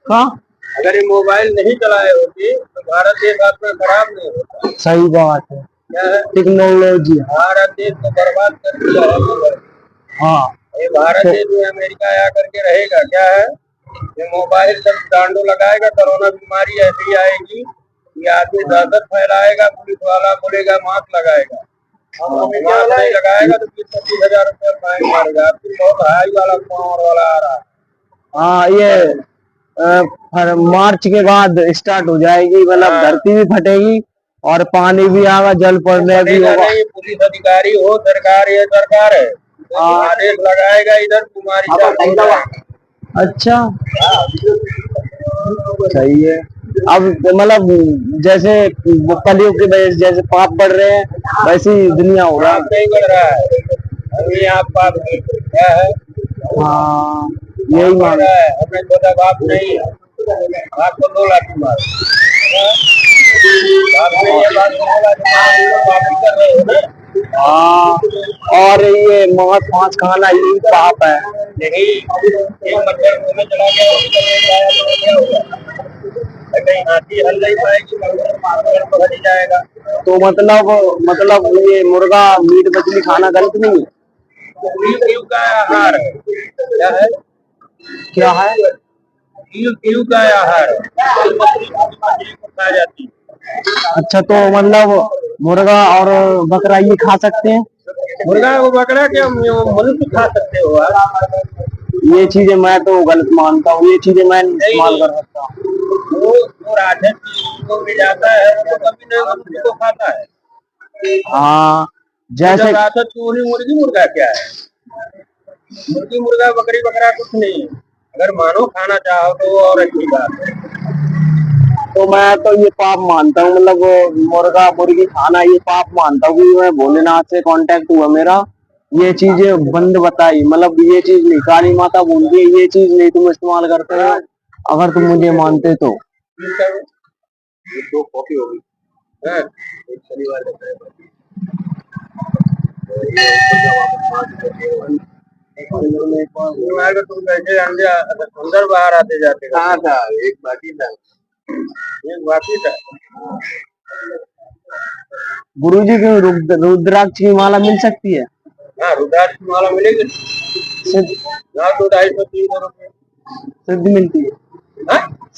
का अगर ये मोबाइल नहीं चलाए होते तो भारत देश आपका खराब नहीं होता। सही बात है। क्या है, टेक्नोलॉजी। भारत देश को बर्बाद कर दिया है मोबाइल। हाँ ये भारत तो देश में अमेरिका आकर के रहेगा। क्या है, ये मोबाइल सब डांडो लगाएगा, कोरोना बीमारी ऐसी आएगी कि आदमी दहशत फैलाएगा, पुलिस वाला बोलेगा मास्क लगाएगा, मास्क नहीं लगाएगा तो 20-25 हजार रुपये फाइन मारेगा। आपकी बहुत हाई वाला पावर वाला आ रहा है। हाँ ये मार्च के बाद स्टार्ट हो जाएगी, मतलब धरती भी फटेगी और पानी भी आएगा, जल पड़ने भी होगा। नहीं, पुलिस अधिकारी हो, सरकार ये सरकार है, आदेश लगाएगा इधर बीमारी चालू हो जाएगी। अच्छा सही है। अब मतलब जैसे कलयुग की वजह से जैसे पाप बढ़ रहे हैं वैसे ही दुनिया हो रहा है। नहीं बढ़ रहा है अभी आप पाप क्या है। हाँ यही बढ़ रहा है, हमें तो बाप नहीं है, आपको 2 लाख मार बाप नहीं है, बाप 2 लाख पाप कर रहे हो ना। हाँ और ये मांस खाना यही पाप है। नहीं, एक मच्छर मुंह में चला गया तो क्या होगा, कहीं हाथी हल नहीं पाएगी, मच्छर तो हट ही जाएगा। तो मतलब ये मुर्गा मीट मछली खाना गलत नहीं है? जीव का आहार है। क्या है, क्या है? जीव का आहार है, मछली को खा जाती है। अच्छा तो मतलब मुर्गा और बकरा ये खा सकते हैं? मुर्गा वो बकरा क्या मनुष्य खा सकते हो आप? ये चीजें मैं तो गलत मानता हूँ, ये चीजें मैं नहीं इस्तेमाल कर सकता। वो राजन को भी जाता है, वो कभी नहीं मनुष्य को खाता है। हाँ जैसे राजत मुर्गी मुर्गा क्या है, मुर्गी मुर्गा बकरी बकरा कुछ नहीं है। अगर मानो खाना चाहो तो वो और अच्छी बात है। तो मैं तो ये पाप मानता हूँ, मतलब मुर्गा मुर्गी खाना ये पाप मानता हूँ। मैं भोलेनाथ से कांटेक्ट हुआ मेरा, ये चीजें बंद बताई, मतलब ये चीज नहीं, काली माता बोलती है ये चीज नहीं तुम इस्तेमाल करते हो, अगर तुम मुझे मानते तो। ये 2 कॉपी होगी, एक शनिवार तुम कैसे अंदर बाहर आते जाते कहाँ था, एक बाकी था, एक बाकी था। गुरुजी की रुद्राक्ष की माला मिल सकती है? हाँ रुद्राक्ष की माला मिलेगी, सिद्ध 250-300 रुपये सिद्ध मिलती है।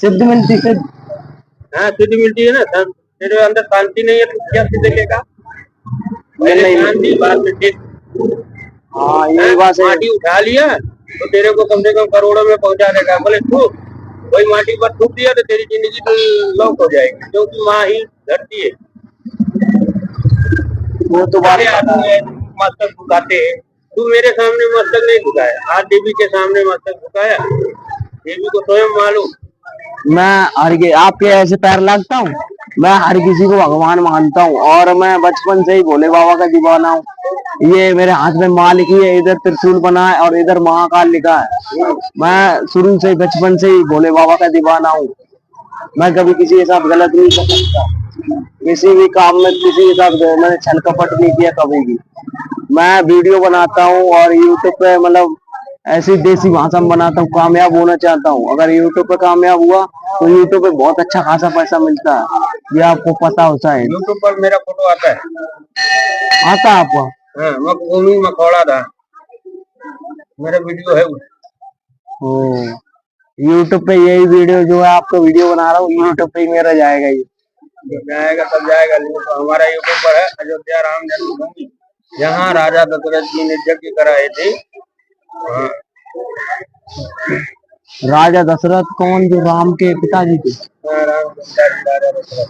सिद्ध मिलती सिद्ध, हाँ सिद्ध मिलती है ना। तेरे अंदर शांति नहीं है तो क्या सिद्ध लेगा, शांति बाद में सिद्ध। हाँ ये बात है। माटी उठा लिया तो तेरे को कम से कम करोड़ों में पहुंचा देगा, बोले थूक वही माटी पर थूक दिया तो तेरी जिंदगी तो लॉक हो जाएगी, क्योंकि माँ ही धरती है। वो तो बात मस्तक झुकाते हैं, तू मेरे सामने मस्तक नहीं झुकाया, आज देवी के सामने मस्तक झुकाया, देवी को स्वयं मालूम। मैं हर के आपके ऐसे पैर लगता हूँ, मैं हर किसी को भगवान मानता हूँ और मैं बचपन से ही भोले बाबा का दीवाना हूँ। ये मेरे हाथ में माँ लिखी है, इधर त्रिशूल बना है और इधर महाकाल लिखा है। मैं शुरू से बचपन से ही भोले बाबा का दीवाना हूँ। मैं कभी किसी के साथ गलत नहीं कर सकता, किसी भी काम में किसी के साथ मैंने छल कपट नहीं किया कभी भी। मैं वीडियो बनाता हूँ और यूट्यूब पे मतलब ऐसी देसी भाषा में बनाता हूँ, कामयाब होना चाहता हूँ। अगर यूट्यूब पे कामयाब हुआ तो यूट्यूब पे बहुत अच्छा खासा पैसा मिलता है, ये आपको पता होता है। यूट्यूब पर मेरा फोटो आता है, आता है आपको? हाँ, मैं मखौड़ा था, मेरा वीडियो है। यूट्यूब पे यही वीडियो जो है आपको वीडियो बना रहा हूँ, यूट्यूब पे ही मेरा जाएगा, ये जाएगा तब जाएगा। तो हमारा यूट्यूब पर है अयोध्या राम जन्मभूमि, जहाँ राजा दशरथ जी ने यज्ञ कराए थे। राजा दशरथ कौन, जो राम के पिताजी थे? राजा दशरथ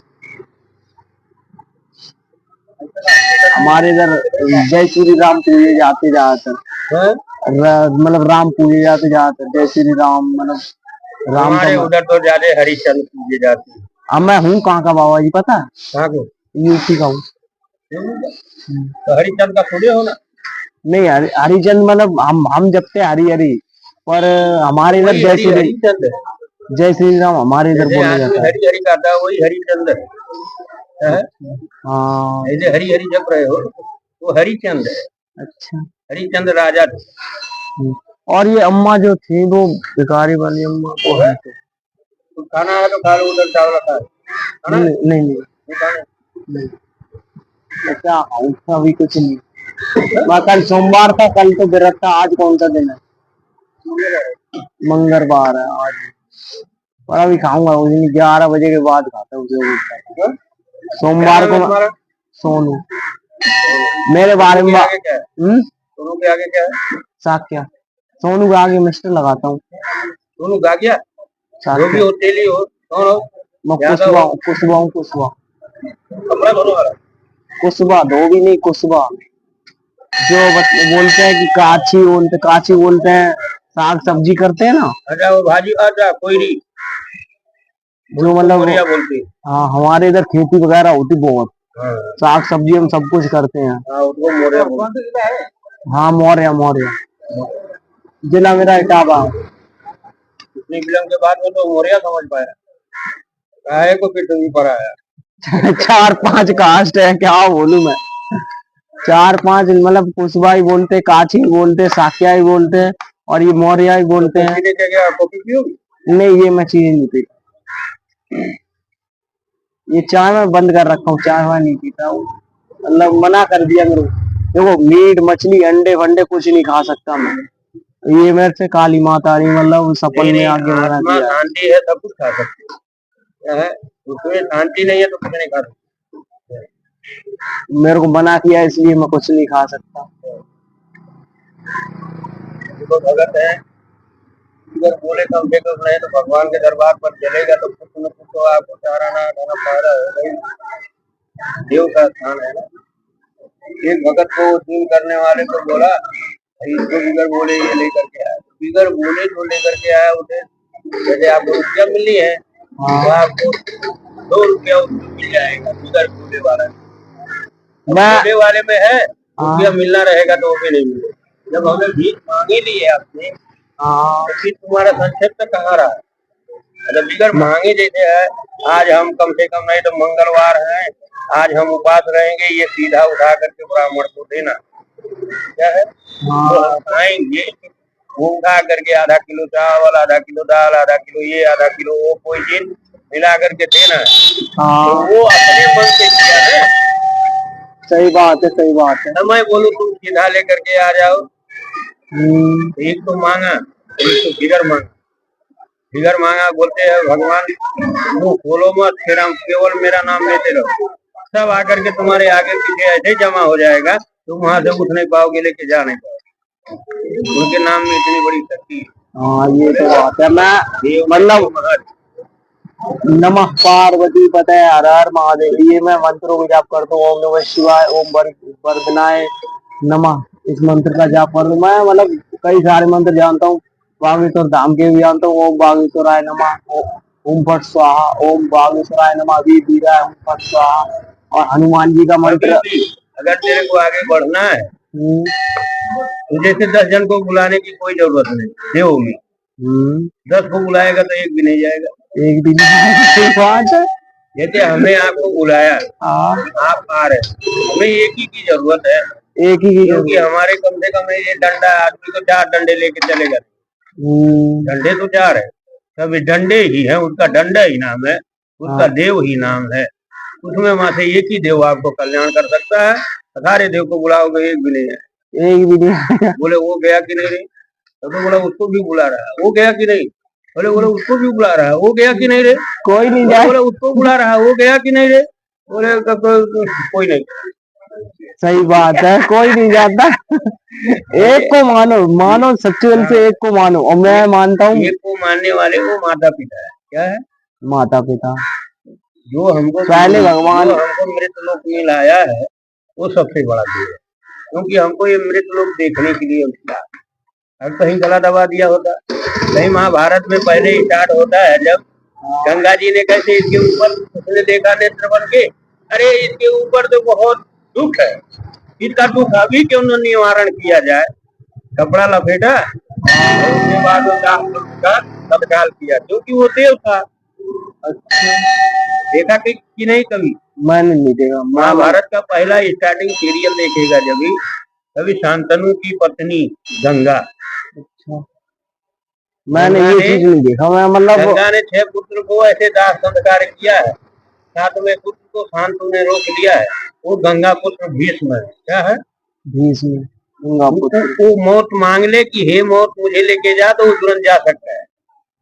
हमारे इधर जय श्री राम पूजे जाते ज्यादातर, मतलब राम पूजे जाते ज्यादातर, जय श्री राम मतलब राम। हमारे उधर तो ज्यादा हरिचंद पूजे जाते हैं। अब मैं हूँ कहाँ का बाबा जी पता है? कहाँ को? यूपी का हूँ। तो हरिचंद का थोड़े होना? नहीं हरिचंद मतलब हम जपते हरी हरी, पर हमारे इधर जय श्री राम हमारे इधर बोला जाता है। हरी हरी का था वही हरिचंद है। हाँ हरी हरी जप रहे हो वो हरिचंद है। अच्छा हरिचंद राजा थे। और ये अम्मा जो थी वो भिखारी वाली अम्मा वो है तो कुछ खाना है तो खा लो, उधर चावल रखा है, खाना है? नहीं नहीं नहीं, नहीं खाना है? नहीं। मैं क्या खाऊं, अभी कुछ नहीं। मैं कल सोमवार था, कल तो व्रत था, आज कौन सा दिन है? मंगलवार है आज। पर अभी खाऊंगा उस दिन 11 बजे के बाद खाता हूँ जो कुछ है। सोमवार को तुम्हारा सोनू मेरे बारे में आगे क्या है? दोनों के आगे क्या है? साक्या। सोनू के आगे मिस्टर लगाता हूँ। दोनों गा गया, जो भी साक्या। हो, तेली हो, कौन हो? मैं यादव कुशवा हो? कुशवा हूँ, कुशवा। कपड़ा दोनों वाला। कुशवा धोबी नहीं, कुशवा। जो बोलते हैं कि काची बोलते हैं, साग सब्जी करते हैं ना, अच्छा वो भाजी, अच्छा कोयरी, जो उसको मतलब मोरिया बोलते हैं। हाँ, हमारे इधर खेती वगैरह होती बहुत, हाँ साग सब्जी हम सब कुछ करते हैं। हाँ, उसको मोरिया बोलते हैं। हाँ, मौर्य मौर्य। जिला मेरा इटावा। इतनी फिल्म के बाद में तो मोरिया समझ पाया, काहे को फिर भी पड़ा है। 4-5 कास्ट है, क्या बोलूं मैं। 4-5 मतलब कुशवा ही बोलते, काची ही बोलते, साक्या ही बोलते, और ये मौर्य ही बोलते हैं। क्या क्या कॉफी पियोगी? नहीं, ये मैं चीज नहीं पीता। ये चाय मैं बंद कर रखा हूँ, चाय मैं नहीं पीता हूँ, मतलब मना कर दिया मेरे को। देखो, मीट मछली अंडे वंडे कुछ नहीं खा सकता मैं। ये मेरे से काली माता ने मतलब सपन नहीं में नहीं, आगे बढ़ा आत्मा दिया। शांति है, सब कुछ खा सकते हो। क्या है, उसमें शांति नहीं है तो कुछ नहीं खा सकते। मेरे को मना किया इसलिए मैं कुछ नहीं खा सकता। देखो भगत है, अगर बोले कम से कम नहीं तो भगवान के दरबार पर चलेगा तो कुछ न कुछ तो आपको चाराना खाना फायदा होगा ही। देव का स्थान है ना। एक भगत को उद्धार करने वाले को बोला, इसको बिगर बोले ये लेकर के आया, बिगर बोले जो लेकर के आया उसे, जैसे आपको रुपया मिली है तो आपको 2 रुपया उसमें मिल जाएगा, बिगर बोले वाला। बोले वाले में है रुपया मिलना रहेगा तो वो भी नहीं मिलेगा। जब हमें भीख मांगे ली है आपने, तो फिर तुम्हारा संक्षेप तक कहाँ रहा? अगर बिगर मांगे जैसे है, आज हम कम से कम नहीं तो मंगलवार है, आज हम उपास रहेंगे, ये सीधा उठा करके ब्राह्मण को देना, क्या है तो हम खाएंगे, वो उठा करके आधा किलो चावल, आधा किलो दाल, आधा किलो ये, आधा किलो वो, कोई चीज मिला करके देना है, तो वो अपने मन से किया है। सही बात है, सही बात है। मैं बोलूं तुम सीधा लेकर के आ जाओ, एक तो मांगा, एक तो बिगर मांगा। बिगर मांगा बोलते हैं भगवान, मुंह खोलो मत, फिर हम केवल मेरा नाम लेते रहो, सब आकर के तुम्हारे आगे पीछे ऐसे जमा हो जाएगा, तुम वहां से उठ नहीं पाओगे, लेके जा नहीं पाओगे। उनके नाम में इतनी बड़ी शक्ति है। हाँ, ये तो बात है। मैं मतलब नमः पार्वती पते हर हर महादेव, ये मैं मंत्रों को जाप करता हूँ। ओम नमः शिवाय, ओम वर्धनाय नमः, इस मंत्र का जाप करता हूँ मैं। मतलब कई सारे मंत्र जानता हूँ, बागेश्वर धाम के भी जानता हूँ। ओम बागेश्वराय नमः, ओम फट स्वाहा, ओम बागेश्वराय नमः, वीर वीराय, ओम फट स्वाहा, और हनुमान जी का मंत्र। अगर तेरे को आगे बढ़ना है तो जैसे 10 जन को बुलाने की कोई जरूरत नहीं, देव में 10 को बुलाएगा तो एक भी नहीं जाएगा, एक दिन जैसे हमें आपको बुलाया, आप आ रहे, हमें एक ही की जरूरत है, एक ही क्योंकि हमारे कम से कम ये डंडा, आदमी को 4 डंडे लेके चलेगा, डंडे तो 4 है, सब डंडे ही है, उसका डंडा ही नाम है, उसका देव ही नाम है, उसमें वहां से एक ही देव आपको कल्याण कर सकता है। सारे देव को बुलाओगे एक भी नहीं है, एक भी नहीं। बोले वो गया कि नहीं रे, तो बोला उसको भी बुला रहा है, वो गया कि नहीं, बोले बोले उसको भी बुला रहा है, वो गया कि नहीं रे, कोई नहीं जाए, बोले उसको बुला रहा है, वो गया कि नहीं रे, बोले कोई नहीं। सही बात है, कोई नहीं जाता। एक को मानो, मानो सच्चे दिल से एक को मानो, और मैं मानता हूँ एक को मानने वाले को माता पिता है, क्या है माता पिता, जो हमको पहले भगवान, जो हमको मृत लोक में लाया है वो सबसे बड़ा देव है, क्योंकि हमको ये मृत लोक देखने के लिए मिला। अगर कहीं गला दबा दिया होता, कहीं महाभारत में पहले स्टार्ट होता है जब गंगा जी ने कैसे इसके ऊपर उसने देखा नेत्र बन के, अरे इसके ऊपर तो बहुत दुख है, इसका दुख अभी क्यों न निवारण किया जाए, कपड़ा लपेटा और उसके बाद उसका तत्काल किया, क्योंकि वो देव था। अच्छा, देखा कि नहीं कभी? मैंने नहीं देखा। महाभारत का पहला स्टार्टिंग सीरियल देखेगा जब कभी शांतनु की पत्नी गंगा, अच्छा, मैंने गंगा ये ने चीज नहीं देखा। मैं मतलब गंगा ने 6 पुत्र को ऐसे दाह संस्कार किया है, 7वें पुत्र को शांतनु ने रोक लिया है। वो गंगा पुत्र भीष्म है। क्या है? भीष्म गंगा पुत्र। वो मौत मांग ले कि हे मौत मुझे लेके जा, तो वो तुरंत जा सकता है।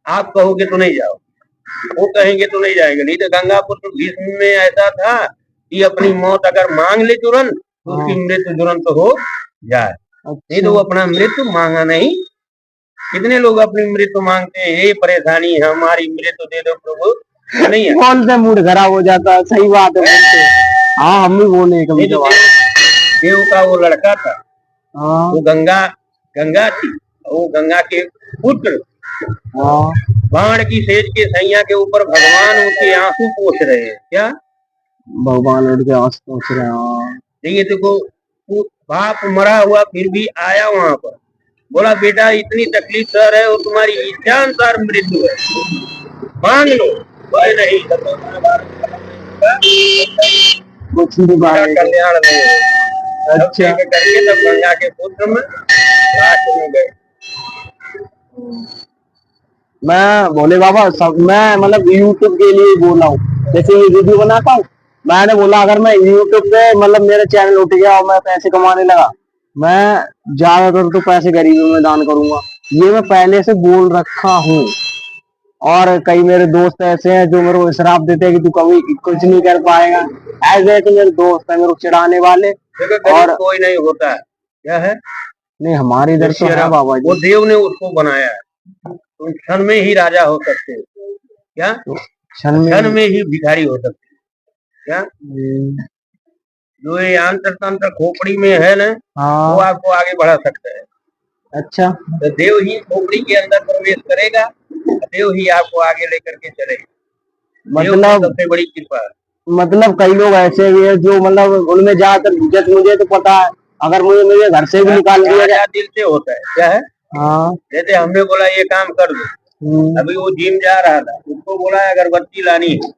आप कहोगे तो नहीं जाओ, वो कहेंगे तो नहीं जाएंगे। नहीं तो गंगा पुत्र भीष्म में ऐसा था कि अपनी मौत अगर मांग ले तुरंत, तो उसकी मृत्यु तुरंत हो जाए। नहीं तो वो अपना मृत्यु मांगा नहीं। कितने लोग अपनी मृत्यु मांगते हैं, ये परेशानी है हमारी, मृत्यु दे दो प्रभु, नहीं है। कौन से मूड खराब हो जाता है। सही बात है बोलते। हाँ हम भी बोले कभी नहीं तो कभार। देव का वो लड़का था, हाँ वो गंगा गंगा थी, वो गंगा के पुत्र हाँ बाण की सेज के सैया के ऊपर भगवान उनके आंसू पोंछ रहे हैं। क्या? भगवान उनके आस पहुंच रहे हैं। हाँ। देखिए देखो, वो बाप मरा हुआ फिर भी आया वहां पर, बोला बेटा इतनी तकलीफ सह रहे हो, तुम्हारी इच्छा अनुसार मृत्यु है, मांग लो। बोले नहीं, कुछ नहीं बात। कल्याण नहीं होगा। अच्छा करके तब गंगा के पुत्र में लास्ट में गए। मैं भोले बाबा सब मैं मतलब यूट्यूब के लिए बोला हूँ। जैसे ये वीडियो बनाता हूँ, मैंने बोला अगर मैं यूट्यूब पे मतलब मेरा चैनल उठ गया और मैं पैसे कमाने लगा, मैं ज्यादातर तो पैसे गरीबों में दान करूंगा। ये मैं पहले से बोल रखा हूँ। और कई मेरे दोस्त ऐसे हैं जो मेरे को श्राप देते हैं कि तू कभी कुछ नहीं कर पाएगा। ऐसे ऐसे मेरे दोस्त हैं मेरे को चिढ़ाने वाले। और कोई नहीं होता है। क्या है? नहीं हमारे इधर तो है बाबा वो जी। देव ने उसको बनाया है, तुम क्षण में ही राजा हो सकते हो। क्या? क्षण में ही भिखारी हो सकते हो। क्या? जो ये अंतर तंत्र खोपड़ी में है ना, हाँ। वो आपको आगे बढ़ा सकता है। अच्छा तो देव ही खोपड़ी के अंदर प्रवेश करेगा, देव ही आपको आगे लेकर के चलेगा। मतलब सबसे बड़ी कृपा है। मतलब कई लोग ऐसे भी है जो मतलब उनमें ज्यादातर जैसे मुझे तो पता है, अगर मुझे मेरे घर से भी निकाल दिया जाए। दिल से होता है। क्या है? हाँ जैसे हमने बोला ये काम कर दो, अभी वो जिम जा रहा था, उसको बोला अगरबत्ती लानी है,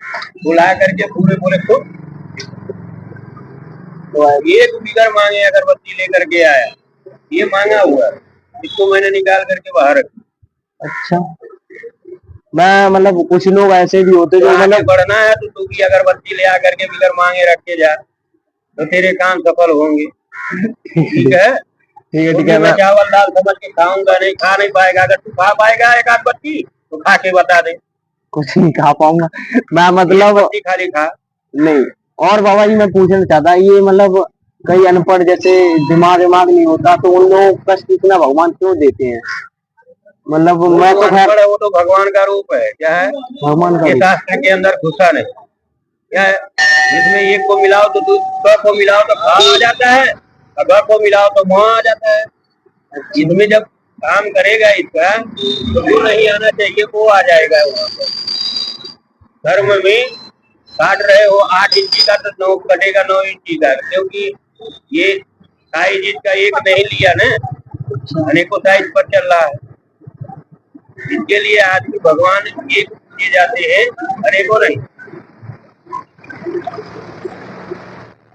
बुला करके पूरे बोले खुद तो एक बिगर मांगे अगरबत्ती लेकर के आया, ये मांगा हुआ, इसको मैंने निकाल करके बाहर रखा। अच्छा मैं मतलब कुछ लोग ऐसे भी होते जो मतलब बढ़ना है तो तू भी अगरबत्ती ले आकर के बिगर मांगे रख के जा, तो तेरे काम सफल होंगे। ठीक है ठीक है। मैं चावल दाल समझ के खाऊंगा नहीं, खा नहीं पाएगा। अगर तू खा पाएगा एक आध बत्ती तो खा के बता दे। कुछ नहीं खा पाऊंगा मैं मतलब खाली खा नहीं। और बाबा जी मैं पूछना चाहता ये मतलब कई अनपढ़ जैसे दिमाग नहीं होता, तो उन लोगों को कष्ट इतना भगवान क्यों देते हैं? मतलब मैं तो खैर वो तो भगवान का रूप है। क्या है? भगवान का शास्त्र के अंदर घुसा नहीं। क्या है? जिसमें एक को मिलाओ तो क को मिलाओ तो खा आ जाता है, और ग को मिलाओ तो मुआ आ जाता है। इसमें जब काम करेगा इसका तो वो नहीं आना चाहिए, वो आ जाएगा वहां पर। धर्म में काट रहे हो 8 इंची का तो 9 कटेगा 9 इंची का, क्योंकि ये साइज इसका एक नहीं लिया ना, अनेकों साइज पर चल रहा है। इसके लिए आदमी भगवान एक किए जाते हैं, अनेकों नहीं।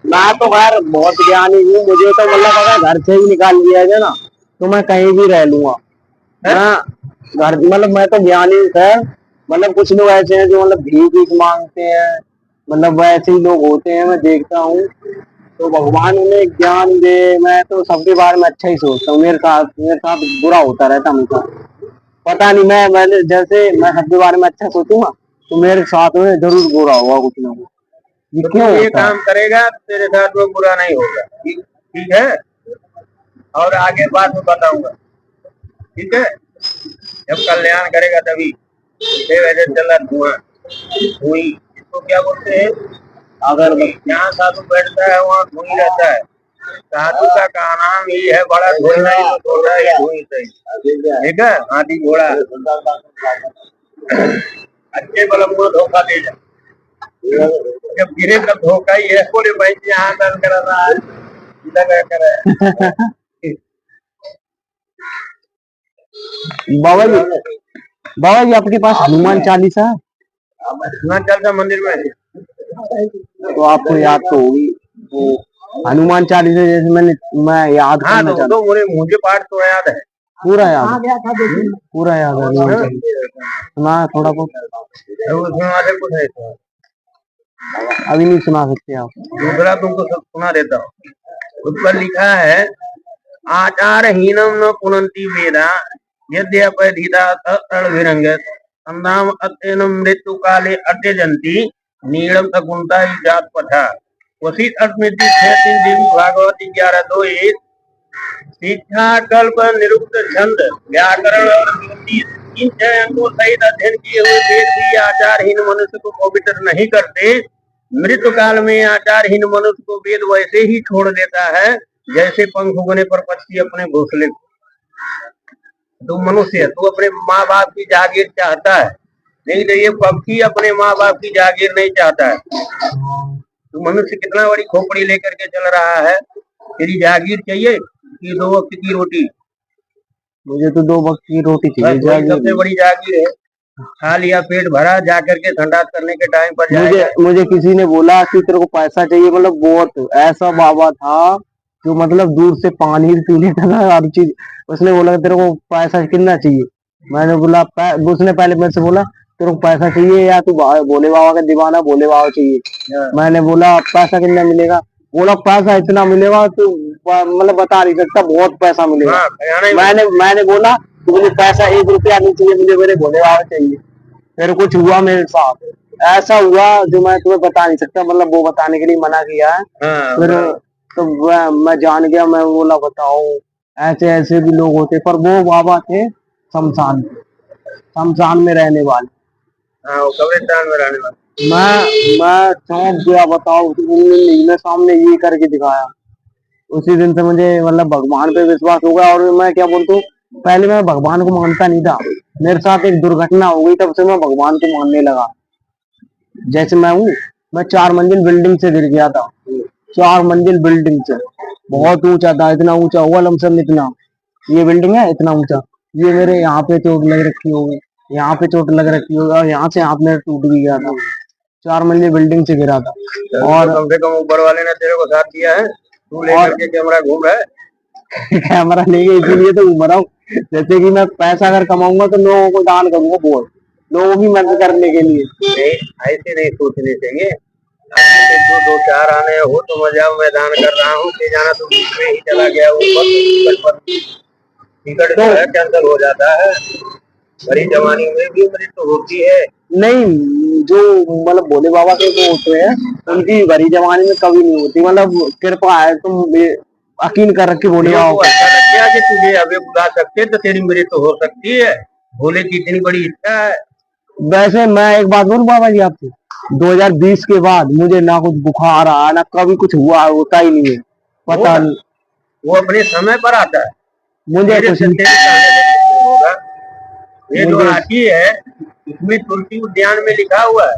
मैं तो खैर बहुत ज्ञानी हूँ। मुझे तो मतलब अगर घर से ही निकाल दिया जाए ना तो मैं कहीं भी रह लूंगा। मैं घर मतलब मैं तो ज्ञानी है। मतलब कुछ लोग ऐसे हैं जो मतलब भीख मांगते हैं, मतलब वैसे ही लोग होते हैं मैं देखता हूँ। तो भगवान उन्हें ज्ञान दे। मैं तो सबके बारे में अच्छा ही सोचता हूँ। मेरे साथ बुरा होता रहता हमेशा। पता नहीं मैंने जैसे मैं सबके बारे में अच्छा सोचूंगा तो मेरे साथ में जरूर बुरा होगा कुछ ना कुछ। तो क्यों ये काम करेगा तेरे साथ में बुरा नहीं होगा। ठीक है, और आगे बाद में बताऊंगा। ठीक है, जब कल्याण करेगा तभी। वैसे चला धुआं धुई, इसको क्या बोलते हैं? अगर जहाँ साधु बैठता है वहाँ धुई रहता है। साधु का नाम ही है बड़ा धुई, नहीं तो थोड़ा ही धुई सही। ठीक है, हाथी घोड़ा अच्छे बलम को धोखा दे जाए, जब गिरे तब धोखा ही है। बोले भाई यहाँ दर्द कर रहा है, बाबा जी आपके पास हनुमान चालीसा है? हनुमान चालीसा मंदिर में है। तो आपको याद तो होगी वो हनुमान चालीसा। जैसे मैं याद करना चाहता हूँ। मुझे पाठ तो याद है। पूरा याद है, पूरा याद है। सुना है थोड़ा बहुत, सुना दे कुछ है तो। अभी नहीं सुना सकते आप। दूसरा तुमको सब सुना देता हूँ। उस पर लिखा है, आचारहीनम न पुनन्ति वेदा यद्यपधिता तदभिरंग संधाम अत्यनम मृत्यु काले अत्यजंती नीलम सकुंता जात पठा। वशिष्ठ स्मृति 6 देवी भागवती 11:2। शिक्षा कल्प निरुक्त छंद व्याकरण और ज्योतिष इन 6 अंगों सहित अध्ययन किए हुए वेद भी आचारहीन मनुष्य को पवित्र नहीं करते। मृत्यु काल में आचारहीन मनुष्य को वेद वैसे ही छोड़ देता है जैसे पंख उगने पर पक्षी अपने घोंसले। तू मनुष्य है, तू अपने माँ बाप की जागीर चाहता है, नहीं तो ये पक्षी अपने माँ बाप की जागीर नहीं चाहता है। तू मनुष्य कितना बड़ी खोपड़ी लेकर के चल रहा है, तेरी जागीर चाहिए कि 2 वक्त की रोटी? मुझे तो 2 वक्त की रोटी चाहिए। सबसे बड़ी जागीर है। खा लिया, पेट भरा, जाकर के संडास करने के टाइम पर मुझे किसी ने बोला कि तेरे को पैसा चाहिए, मतलब बहुत ऐसा बाबा था जो मतलब दूर से पानी पी लेता था हर चीज। उसने बोला तेरे को पैसा कितना चाहिए? मैंने बोला उसने पहले मेरे से बोला तेरे को पैसा चाहिए या तू भोले बाबा का दीवाना, भोले बाबा चाहिए? मैंने बोला पैसा कितना मिलेगा? बोला पैसा इतना मिलेगा तो मतलब बता नहीं सकता, बहुत पैसा मिलेगा। मैंने बोला तो मुझे पैसा 1 रुपया नहीं चाहिए, मुझे मेरे भोले बाबा चाहिए। फिर कुछ हुआ मेरे साथ, ऐसा हुआ जो मैं तुम्हें बता नहीं सकता, मतलब वो बताने के लिए मना किया है। फिर तो मैं जान गया, मैं बोला बताओ ऐसे ऐसे भी लोग होते, पर वो बाबा थे शमशान में रहने वाले। कब्रिस्तान में रहने वाले। मैं चौंक गया, बताओ उन्होंने सामने ये करके दिखाया। उसी दिन से मुझे मतलब भगवान पे विश्वास हो गया। और मैं क्या बोलता हूँ, पहले मैं भगवान को मानता नहीं था, मेरे साथ एक दुर्घटना हो गई तब से मैं भगवान को मानने लगा। जैसे मैं 4 मंजिल बिल्डिंग से गिर गया था, 4 मंजिल बिल्डिंग से, बहुत ऊंचा था, इतना ऊंचा हुआ लमसम इतना, ये बिल्डिंग है इतना ऊंचा, ये मेरे यहाँ पे चोट लग रखी होगी, यहाँ पे चोट लग रखी होगी, और यहाँ से हाथ मेरा टूट भी गया था। 4 मंजिल बिल्डिंग से गिरा था। और कम से कम ऊपर वाले ने तेरे को साथ दिया है, तू लेकर के कैमरा घूम रहा है। कैमरा लेके इसीलिए तो घूम रहा हूँ। जैसे कि मैं पैसा अगर कमाऊंगा तो लोगों को दान करूंगा, बहुत लोगों की मदद करने के लिए। नहीं, ऐसे नहीं सोचने चाहिए। जो 2-4 आने हो तो मजा मैं दान कर रहा हूँ, ले जाना तो बीच में ही चला गया ऊपर, टिकट जो है कैंसिल हो जाता है। बड़ी जवानी में भी मृत्यु होती है। नहीं, जो मतलब भोले बाबा के जो होते हैं उनकी भरी जवानी में कभी नहीं होती, मतलब कृपा है। तुम यकीन कर रखी भोले बाबा अच्छा लग गया कि तुझे अभी बुला सकते तो तेरी मृत्यु हो सकती है। भोले की इतनी बड़ी इच्छा है। वैसे मैं एक बात बोलूं बाबा जी आपसे, 2020 के बाद मुझे ना कुछ बुखार आया, ना कभी कुछ हुआ, होता ही नहीं है, पता नहीं। वो अपने समय पर आता है, मुझे कुछ होगा। ये जो राशि है इसमें तुलसी उद्यान में लिखा हुआ है,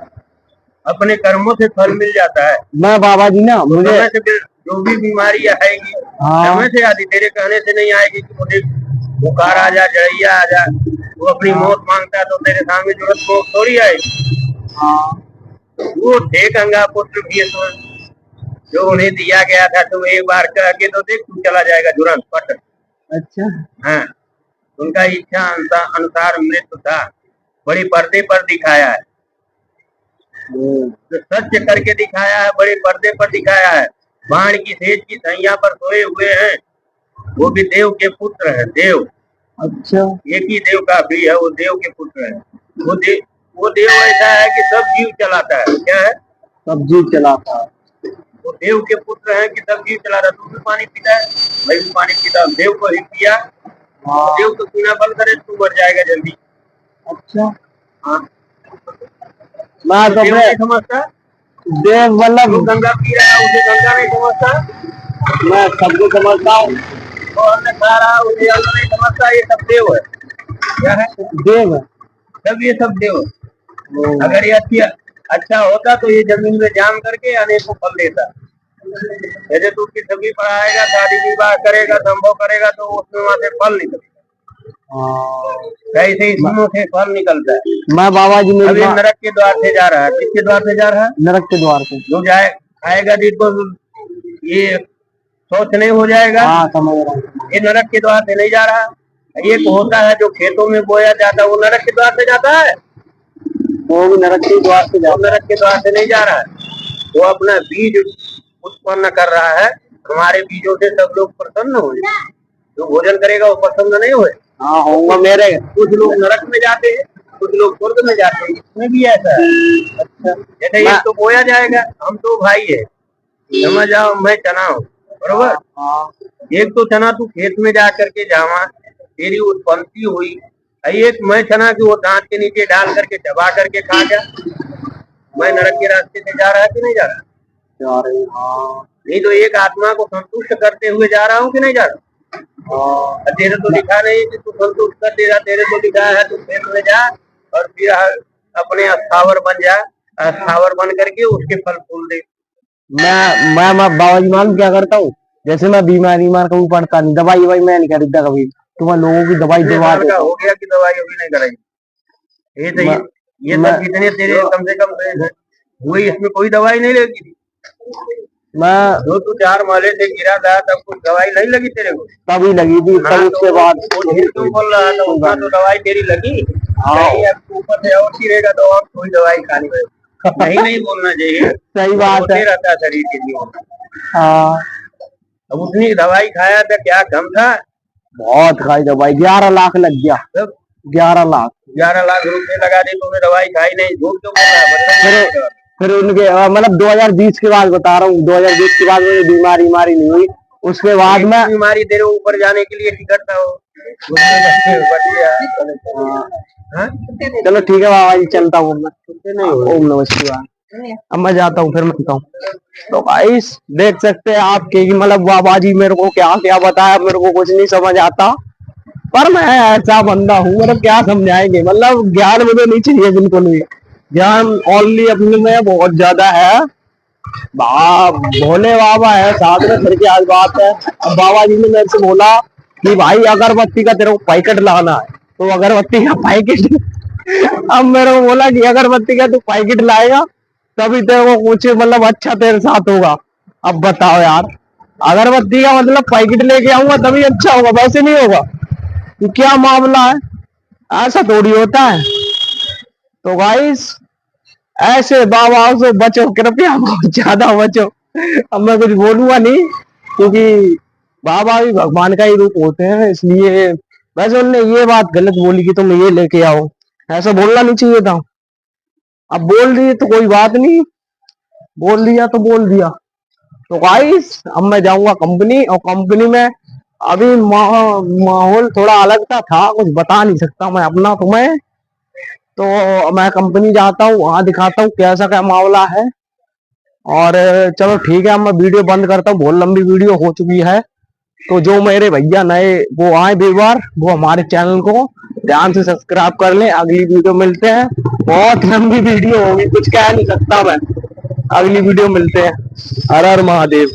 अपने कर्मों से फल मिल जाता है। मैं बाबा जी ना मुझे जो भी बीमारी आएगी समय से आती, तेरे कहने से नहीं आएगी कि मुझे बुखार आ जा, जड़ैया आ जा। वो अपनी मौत मांगता तो तेरे सामने जरूरत मौत थोड़ी आएगी। वो थे गंगा पुत्र भी जो उन्हें दिया गया था, तुम एक बार कह के तो देख, तू चला जाएगा तुरंत पट। अच्छा हाँ, उनका इच्छा अनुसार मृत्यु था, बड़ी पर्दे पर दिखाया है, तो सत्य करके दिखाया है, बड़े पर्दे पर दिखाया है। बाण की सेज की सैया पर सोए हुए हैं, वो भी देव के पुत्र है, देव। अच्छा, एक ही देव का भी है, वो देव के पुत्र है। वो देव ऐसा है कि सब जीव चलाता है। क्या है? सब जीव चलाता है। वो देव के पुत्र है कि सब जीव चलाता है। तू भी पानी पीता है, मैं भी पानी पीता हूँ, देव को ही पिया। देव तो पीना बंद करे, तू मर जाएगा जल्दी। अच्छा, हाँ, मैं तो नहीं समझता। देव मतलब गंगा पी रहा है, उसे गंगा नहीं समझता। मैं सबको समझता हूँ, और खा रहा है उसे अन्न नहीं समझता। ये सब देव है। क्या है? देव है सब, ये सब देव। अगर ये अच्छा होता तो ये जमीन में जाम करके अनेकों फल देता। जैसे तू की सभी पढ़ाएगा, शादी विवाह करेगा, संभव करेगा तो उसमें वहां से फल निकलेगा। कैसे इसमें से फल निकलता है। मैं बाबा जी अभी नरक के द्वार से जा रहा है। किसके द्वार से जा रहा है? नरक के द्वार से। जो जाए आएगा जिसको ये सोच नहीं हो जाएगा। हाँ, समझ रहा हूँ। ये नरक के द्वार से नहीं जा रहा, एक होता है जो खेतों में बोया जाता है, वो नरक के द्वार से जाता है, वो भी नरक के द्वार से वो नरक के द्वार से नहीं जा रहा है। वो अपना बीज उत्पन्न कर रहा है, हमारे बीजों से सब लोग प्रसन्न हुए, जो भोजन करेगा वो प्रसन्न नहीं हुए। हाँ होगा मेरे। कुछ लोग नरक में जाते हैं, कुछ लोग स्वर्ग में जाते हैं, इसमें भी ऐसा है। अच्छा, जैसे ये तो बोया जाएगा, हम तो भाई है, समझ जाओ, मैं चना हूँ, बरोबर। एक तो चना तू खेत में जा करके जावा, तेरी उत्पत्ति हुई, एक मैं चना की वो दांत के नीचे डाल करके चबा करके खा गया, मैं नरक के रास्ते से जा रहा है कि नहीं जा रहा? जा रही। हाँ नहीं तो एक आत्मा को संतुष्ट करते हुए जा रहा हूँ कि नहीं जा रहा? तेरे तो लिखा नहीं कि तू संतुष्ट कर देगा, तेरे तो लिखा है तू खेत में जा और फिर अपने स्थावर बन जा, स्थावर बन करके उसके फल फूल दे। मैं बाबा जी मान क्या करता हूँ, जैसे मैं बीमार कभी पड़ता नहीं, दवाई ववाई मैं नहीं खरीदता कभी, तो मैं लोगों की दवाई दिलवा देता हूँ। हो गया कि दवाई अभी नहीं कराई, ये तो ये सब कितने तेरे कम से कम हुई, इसमें कोई दवाई नहीं लगी थी। मैं जो तू 4 माले से गिरा था तब कुछ दवाई नहीं लगी तेरे को? तभी लगी थी, तब उसके बाद क्यों बोल रहा था, उसमें तो दवाई तेरी लगी नहीं, अब ऊपर से और गिरेगा तो और कोई दवाई खानी पड़ेगी। नहीं बोलना चाहिए, सही बात है, रहता शरीर के जीवन। हाँ अब उतनी दवाई खाया था, क्या कम था? बहुत खाई दवाई, 11 लाख लग गया। 11 लाख 11 लाख रुपए लगा दी तूने, दवाई खाई नहीं, झूठ क्यों बोल रहा है? फिर उनके मतलब 2020 के बाद बता रहा हूँ, 2020 के बाद मुझे बीमारी नहीं हुई, उसके बाद में बीमारी तेरे ऊपर जाने के लिए टिकट था वो। चलो ठीक है बाबा जी, चलता हूँ मैं। ओम नमः शिवाय। अब मैं जाता हूँ, फिर मिलता हूँ। तो गाइस देख सकते हैं आप कि मतलब बाबा जी मेरे को क्या क्या बताया, मेरे को कुछ नहीं समझ आता, पर मैं ऐसा बंदा हूँ, मतलब क्या समझाएंगे, मतलब ज्ञान मुझे नहीं चाहिए बिल्कुल भी, ज्ञान ओनली अपने में बहुत ज्यादा है। भोले बाबा है साथ में, फिर की आज बात है। अब बाबा जी ने मेरे से बोला कि भाई अगरबत्ती का तेरे को पैकेट लाना है, तो अगरबत्ती का पैकेट अब मेरे को बोला कि अगरबत्ती का तू पैकेट लाएगा तभी तेरे को कुछ मतलब अच्छा तेरे साथ होगा। अब बताओ यार, अगरबत्ती का मतलब पैकेट लेके आऊंगा तभी अच्छा होगा, वैसे नहीं होगा, तो क्या मामला है, ऐसा थोड़ी होता है। तो गाइस ऐसे बाबा से बचो, कृपया बहुत ज्यादा बचो। अब मैं कुछ बोलूंगा नहीं, क्योंकि बाबा भी भगवान का ही रूप होते हैं, इसलिए वैसे उन्होंने ये बात गलत बोली कि तुम ये लेके आओ, ऐसा बोलना नहीं चाहिए था। अब बोल दिए तो कोई बात नहीं, बोल दिया तो बोल दिया। तो गाइस अब मैं जाऊंगा कंपनी, और कंपनी में अभी माहौल थोड़ा अलग था, कुछ बता नहीं सकता मैं अपना तुम्हें, तो मैं कंपनी जाता हूँ, वहां दिखाता हूँ कैसा क्या मामला है। और चलो ठीक है, मैं वीडियो बंद करता हूँ, बहुत लंबी वीडियो हो चुकी है। तो जो मेरे भैया नए वो आए व्यूअर, वो हमारे चैनल को ध्यान से सब्सक्राइब कर लें। अगली वीडियो मिलते हैं, बहुत लंबी वीडियो होगी, कुछ कह नहीं सकता मैं। अगली वीडियो मिलते हैं। हर हर महादेव।